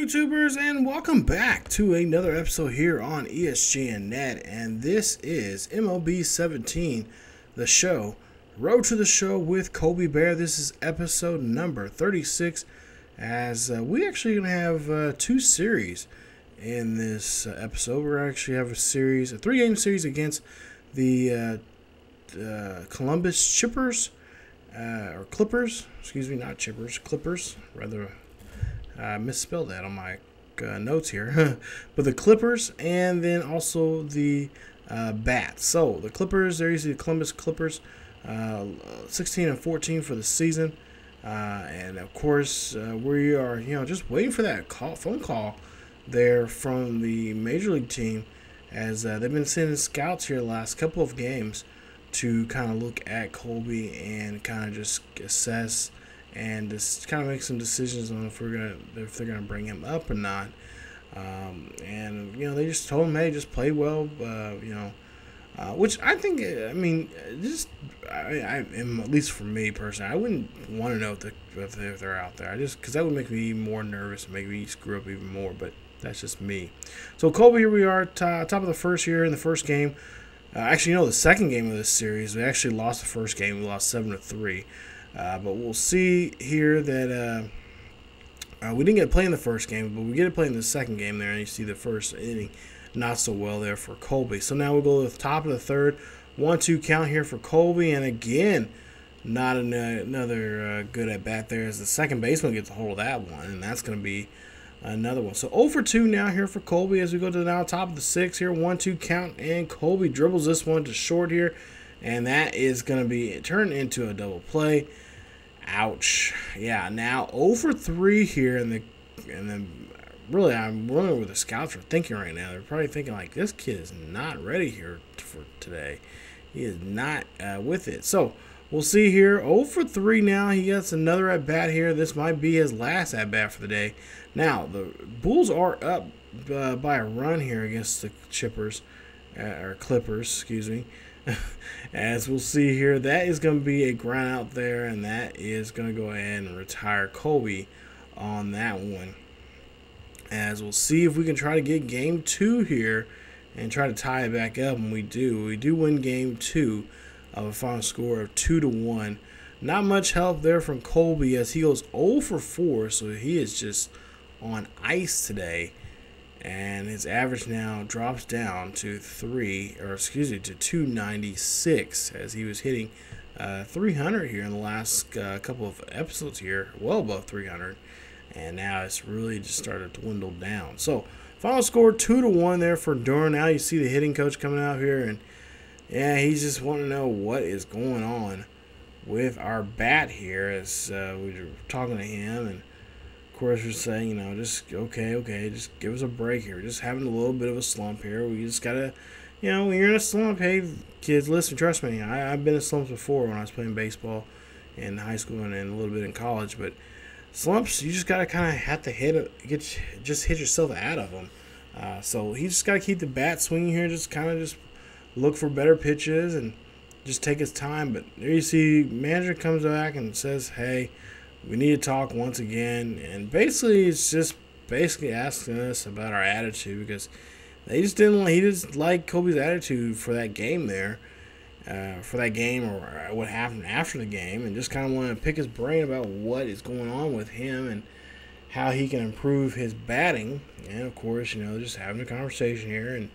YouTubers, and welcome back to another episode here on ESGNet, and this is MLB 17, the show, Road to the Show with Colby Baer. This is episode number 36, as we actually going to have two series in this episode. We're actually have a three-game series against the Columbus Chippers, or Clippers, excuse me, not Chippers, Clippers, rather. I misspelled that on my notes here. But the Clippers, and then also the Bats. So the Clippers, there you see the Columbus Clippers, 16-14 for the season. And of course, we are just waiting for that phone call there from the Major League team, as they've been sending scouts here the last couple of games to kind of look at Colby and kind of just assess and just kind of make some decisions on if they're gonna bring him up or not. And they just told him, hey, just play well, which I think, at least for me personally, I wouldn't want to know if they're out there. Because that would make me more nervous and make me screw up even more. But that's just me. So Colby, here we are, top of the first here in the first game. The second game of this series, we actually lost the first game. We lost 7-3. But we'll see here that we didn't get to play in the first game, but we get to play in the second game there, and you see the first inning not so well there for Colby. So now we'll go to the top of the third, 1-2 count here for Colby, and again, not another good at bat there, as the second baseman gets a hold of that one, and that's going to be another one. So 0 for 2 now here for Colby as we go to the now top of the sixth here, 1-2 count, and Colby dribbles this one to short here, and that is going to be turned into a double play. Ouch. Yeah, now 0 for 3 here, and then really I'm wondering what the scouts are thinking right now. They're probably thinking like, this kid is not ready here for today. He is not with it. So we'll see here. 0 for 3 now. He gets another at bat here. This might be his last at bat for the day. Now the Bulls are up by a run here against the Chippers, or Clippers, excuse me. As we'll see here, that is going to be a ground out there, and that is going to go ahead and retire Colby on that one. As we'll see if we can try to get game 2 here and try to tie it back up, and we do win game 2 of a final score of 2-1. Not much help there from Colby, as he goes 0 for 4, so he is just on ice today. And his average now drops down to 296, as he was hitting 300 here in the last couple of episodes here, well above 300, and now it's really just started to dwindle down. So final score 2-1 there for Durham. Now you see the hitting coach coming out here, and yeah, he's just wanting to know what is going on with our bat here, as we were talking to him, and of course, we're saying, just okay, just give us a break here. We're just having a little bit of a slump here. We just gotta, when you're in a slump, hey, kids, listen, trust me, I've been in slumps before when I was playing baseball in high school and a little bit in college. But slumps, you just gotta kind of have to hit yourself out of them. So he just gotta keep the bat swinging here. Just kind of just look for better pitches and just take his time. But there you see, manager comes back and says, hey, we need to talk once again, and basically it's just asking us about our attitude, because he just like Colby's attitude for that game there, or what happened after the game, and just kind of want to pick his brain about what is going on with him and how he can improve his batting. And of course, just having a conversation here, and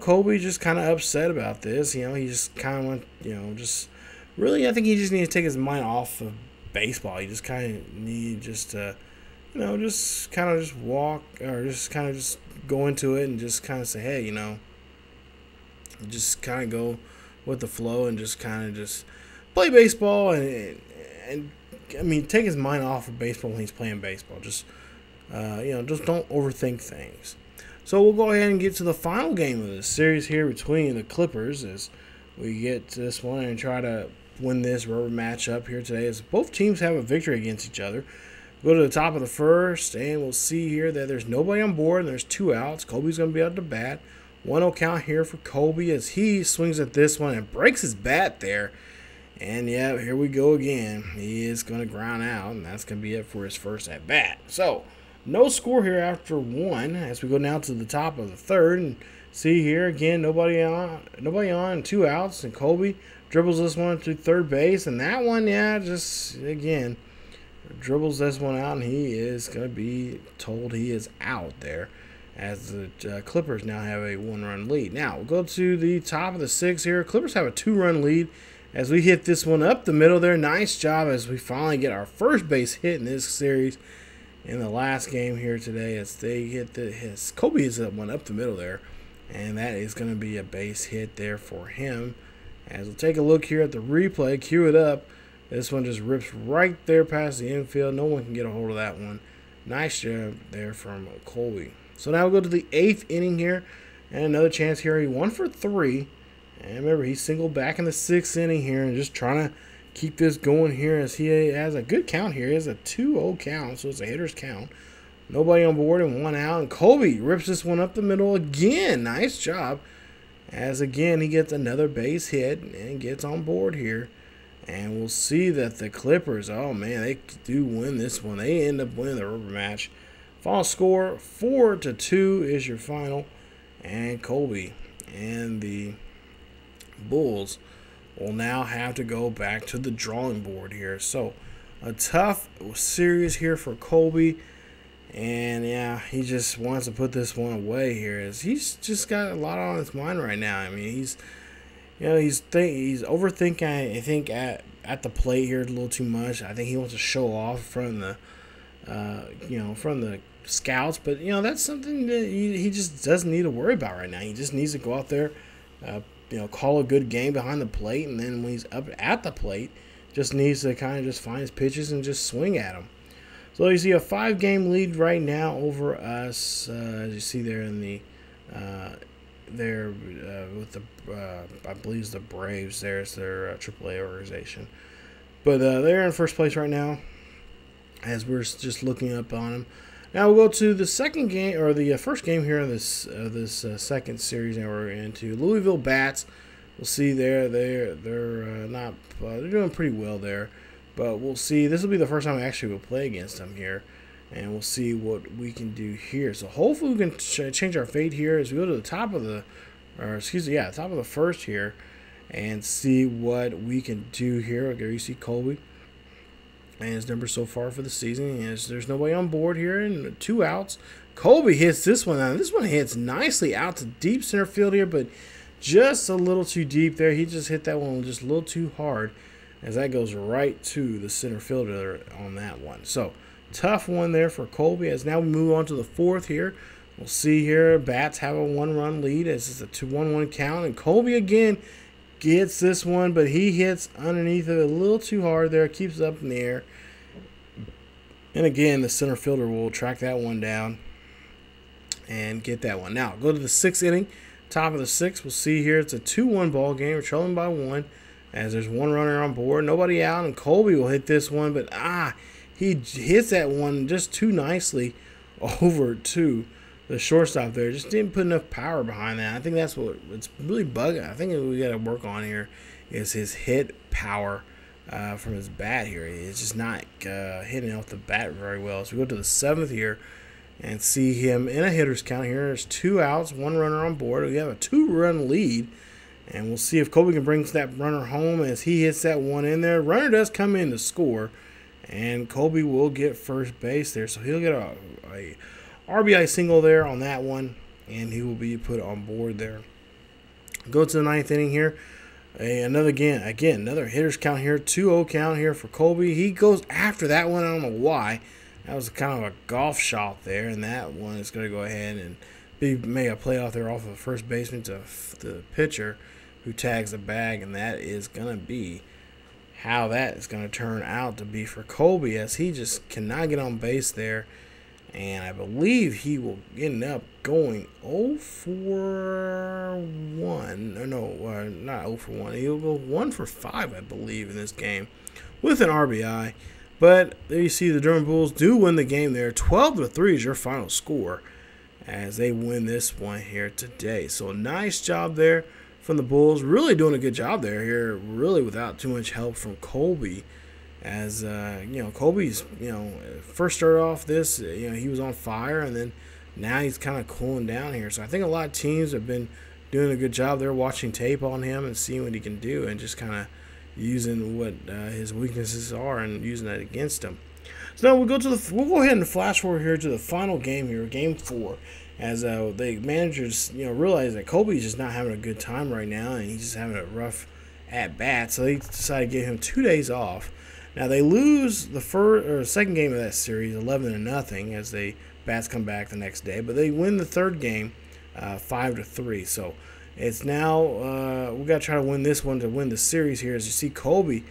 Colby just kind of upset about this. He just kind of went, I think he just needs to take his mind off of baseball. You just kind of need just walk, or just kind of just go into it and just kind of say, hey, just kind of go with the flow and just kind of just play baseball, and take his mind off of baseball when he's playing baseball. Just just don't overthink things. So we'll go ahead and get to the final game of this series here between the Clippers, as we get to this one and try to win this rubber matchup here today, as both teams have a victory against each other. We'll go to the top of the first, and we'll see here that there's nobody on board, and there's 2 outs. Colby's going to be out to bat. 1-0 count here for Colby, as he swings at this one and breaks his bat there. And yeah, here we go again. He is going to ground out, and that's going to be it for his first at bat. So no score here after 1 as we go now to the top of the 3rd. And see here again, nobody on, 2 outs, and Colby dribbles this one to 3rd base, and that one, yeah, just again dribbles this one out, and he is going to be told he is out there as the Clippers now have a 1-run lead. Now we'll go to the top of the 6th here. Clippers have a 2-run lead as we hit this one up the middle there. Nice job as we finally get our first base hit in this series in the last game here today as they hit Colby hits that one up the middle there, and that is going to be a base hit there for him. As we'll take a look here at the replay, cue it up. This one just rips right there past the infield. No one can get a hold of that one. Nice job there from Colby. So now we'll go to the 8th inning here, and another chance here. He 1 for 3, and remember he singled back in the 6th inning here, and just trying to keep this going here as he has a good count here. He has a 2-0 count, so it's a hitter's count. Nobody on board and 1 out, and Colby rips this one up the middle again. Nice job. As again, he gets another base hit and gets on board here. And we'll see that the Clippers, oh man, they do win this one. They end up winning the rubber match. Final score, 4-2 is your final. And Colby and the Bulls will now have to go back to the drawing board here. So, a tough series here for Colby. And yeah, he just wants to put this one away here, as he's just got a lot on his mind right now. I mean, he's overthinking. I think at the plate here a little too much. I think he wants to show off from the from the scouts, but that's something that he just doesn't need to worry about right now. He just needs to go out there, call a good game behind the plate, and then when he's up at the plate, just needs to kind of just find his pitches and just swing at them. So you see a 5-game lead right now over us, as you see there in the with the I believe it's the Braves. There's their AAA organization, but they're in first place right now as we're just looking up on them. Now we'll go to the second game, or the first game here of this second series that we're into. Louisville Bats. We'll see there they're doing pretty well there. But we'll see. This will be the first time I actually will play against them here. And we'll see what we can do here. So hopefully we can change our fate here as we go to the top of the, top of the first here. And see what we can do here. Okay, you see Colby. And his numbers so far for the season. And there's nobody on board here. And 2 outs. Colby hits this one. Now this one hits nicely out to deep center field here. But just a little too deep there. He just hit that one just a little too hard, as that goes right to the center fielder on that one. So, tough one there for Colby. As now we move on to the 4th here. We'll see here, Bats have a 1-run lead as it's a 2-1-1 count. And Colby again gets this one, but he hits underneath it a little too hard there. Keeps it up in the air. And again, the center fielder will track that one down and get that one. Now, go to the 6th inning. Top of the 6th, we'll see here it's a 2-1 ball game. We're trailing by 1. As there's 1 runner on board, nobody out, and Colby will hit this one, but he hits that one just too nicely over to the shortstop there. Just didn't put enough power behind that. I think that's what it's really bugging. I think what we got to work on here is his hit power from his bat here. It's just not hitting off the bat very well. So we go to the 7th here and see him in a hitter's count here. There's 2 outs, 1 runner on board. We have a 2-run lead. And we'll see if Colby can bring that runner home as he hits that one in there. Runner does come in to score, and Colby will get first base there. So he'll get a RBI single there on that one, and he will be put on board there. Go to the 9th inning here. Another hitter's count here. 2-0 count here for Colby. He goes after that one. I don't know why. That was kind of a golf shot there, and that one is going to go ahead and make a play off there off of the first baseman to the pitcher, who tags the bag, and that is going to be how that is going to turn out to be for Colby, as he just cannot get on base there. And I believe he will end up going 0 for 1. No, not 0 for 1. He'll go 1 for 5, I believe, in this game with an RBI. But there you see the Durham Bulls do win the game there. 12-3 is your final score as they win this one here today. So nice job there from the Bulls. Really doing a good job there here, really without too much help from Colby. As Colby's first started off this, he was on fire, and then now he's kind of cooling down here. So I think a lot of teams have been doing a good job. They're watching tape on him and seeing what he can do, and just kind of using what his weaknesses are and using that against him. So now we'll go ahead and flash forward here to the final game here, Game 4, as the managers realize that Colby's just not having a good time right now, and he's just having a rough at bat. So they decided to give him 2 days off. Now they lose the second game of that series 11-0 as the bats come back the next day, but they win the third game 5-3. So it's now we got to try to win this one to win the series here. As you see, Colby,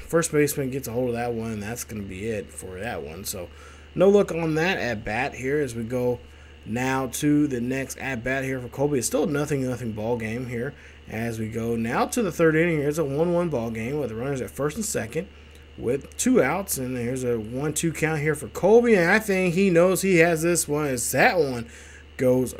first baseman gets a hold of that one, and that's going to be it for that one. So no luck on that at bat here as we go now to the next at bat here for Colby. It's still a 0-0 ball game here as we go now to the third inning. Here's a 1-1 ball game with the runners at first and second with 2 outs, and there's a 1-2 count here for Colby, and I think he knows he has this one as that one goes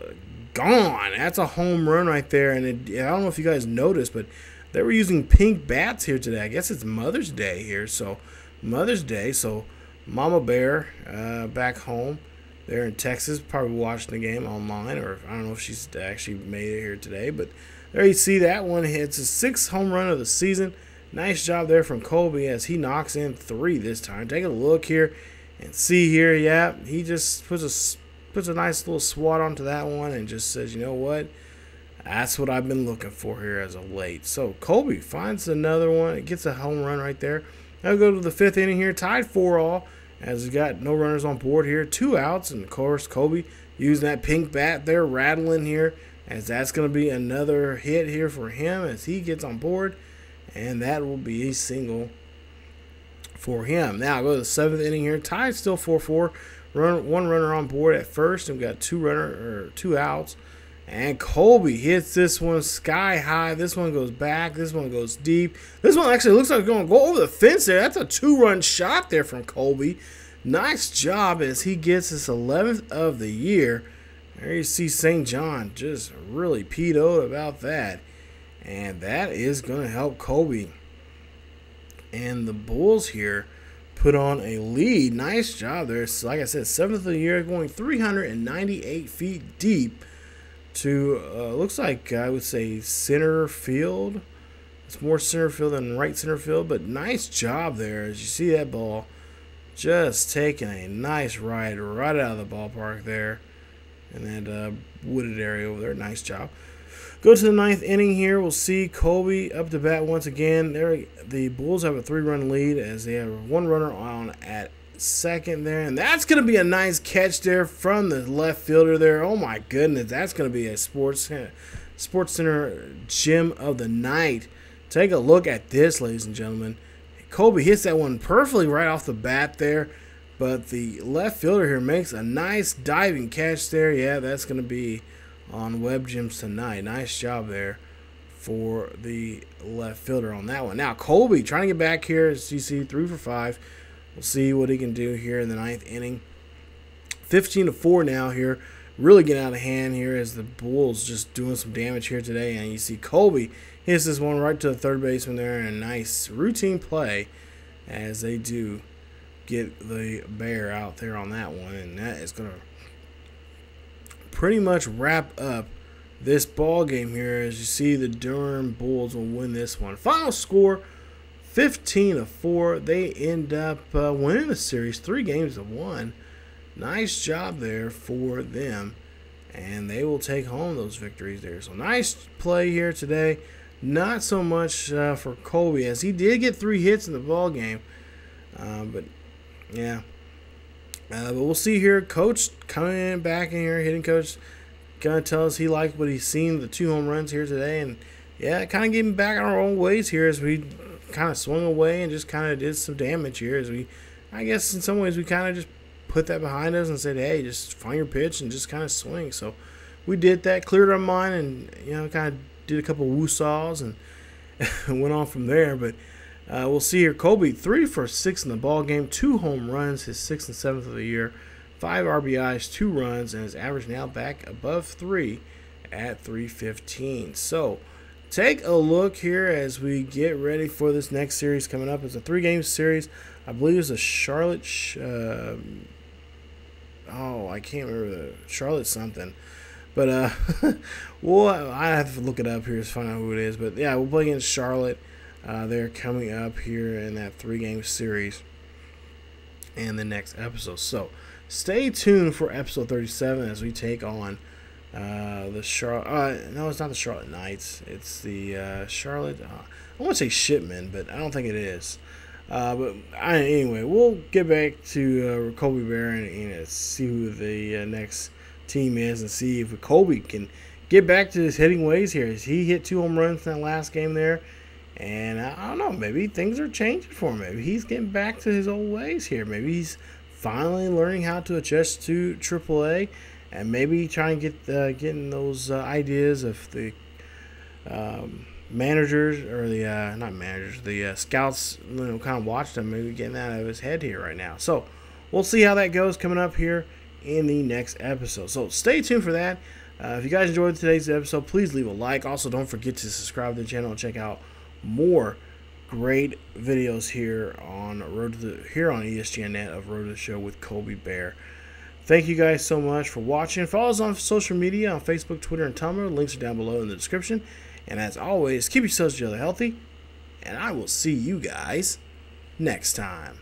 gone. That's a home run right there, and I don't know if you guys noticed, but they were using pink bats here today. I guess it's Mother's Day here, so Mother's Day. So Mama Bear back home there in Texas, probably watching the game online, or I don't know if she's actually made it here today, but there you see that one hits a 6th home run of the season. Nice job there from Colby as he knocks in 3 this time. Take a look here and see here, yeah, he just puts a nice little swat onto that one and just says, you know what, that's what I've been looking for here as of late. So Colby finds another one. It gets a home run right there. Now we go to the 5th inning here, tied 4-all. As we got no runners on board here, 2 outs, and of course Colby using that pink bat there, rattling here, as that's going to be another hit here for him as he gets on board, and that will be a single for him. Now go to the 7th inning here, tied still 4-4, one runner on board at first, and we got 2 outs, and Colby hits this one sky high. This one goes back. This one goes deep. This one actually looks like it's going to go over the fence there. That's a 2-run shot there from Colby. Nice job as he gets his 11th of the year. There you see St. John just really PO'd about that. And that is going to help Colby. And the Bulls here put on a lead. Nice job there. So like I said, 7th of the year, going 398 feet deep to looks like I would say center field. It's more center field than right center field, but nice job there as you see that ball just taking a nice ride right out of the ballpark there in that wooded area over there. Nice job. Go to the 9th inning here. We'll see Colby up to bat once again. There, the Bulls have a 3-run lead as they have 1 runner on at second there, and that's going to be a nice catch there from the left fielder there. Oh my goodness, that's going to be a Sports Center gem of the night. Take a look at this, ladies and gentlemen. Colby hits that one perfectly right off the bat there, but the left fielder here makes a nice diving catch there. Yeah, that's going to be on Web Gems tonight. Nice job there for the left fielder on that one. Now Colby trying to get back here, as you see, 3 for 5. We'll see what he can do here in the 9th inning. 15-4 now here. Really getting out of hand here as the Bulls just doing some damage here today. And you see Colby hits this one right to the third baseman there, and a nice routine play as they do get the Bear out there on that one. And that is going to pretty much wrap up this ball game here. As you see, the Durham Bulls will win this one. Final score, 15-4. They end up winning the series 3-1. Nice job there for them, and they will take home those victories there. So nice play here today. Not so much for Colby, as he did get 3 hits in the ball game. But yeah, but we'll see here. Coach coming back in here, hitting coach, gonna tell us he liked what he's seen, the 2 home runs here today, and yeah, kind of getting back on our own ways here as we kind of swung away and just kind of did some damage here. As we, I guess in some ways we kind of just put that behind us and said, hey, just find your pitch and just kind of swing. So we did that, cleared our mind, and kind of did a couple woo-saws and went on from there. But we'll see here. Colby 3 for 6 in the ball game, 2 home runs, his 6th and 7th of the year, 5 RBIs, 2 runs, and his average now back above 3 at 315. So take a look here as we get ready for this next series coming up. It's a 3-game series. I believe it's a Charlotte. I can't remember the Charlotte something. But I have to look it up here to find out who it is. But yeah, we'll play against Charlotte. They're coming up here in that 3-game series in the next episode. So stay tuned for episode 37 as we take on the Charlotte. No, it's not the Charlotte Knights. It's the Charlotte. I want to say Shipmen, but I don't think it is. Anyway, we'll get back to Colby Baer and see who the next team is and see if Colby can get back to his hitting ways here. He hit 2 home runs in that last game there, and I don't know, maybe things are changing for him. Maybe he's getting back to his old ways here. Maybe he's finally learning how to adjust to AAA, and maybe trying to get getting those ideas of the managers, or the not managers, the scouts, kind of watched him, maybe getting that out of his head here right now. So we'll see how that goes coming up here in the next episode. So stay tuned for that. If you guys enjoyed today's episode, please leave a like. Also, don't forget to subscribe to the channel and check out more great videos here on ESGNet of Road to the Show with Colby Baer. Thank you guys so much for watching. Follow us on social media on Facebook, Twitter, and Tumblr. Links are down below in the description. And as always, keep yourselves healthy, and I will see you guys next time.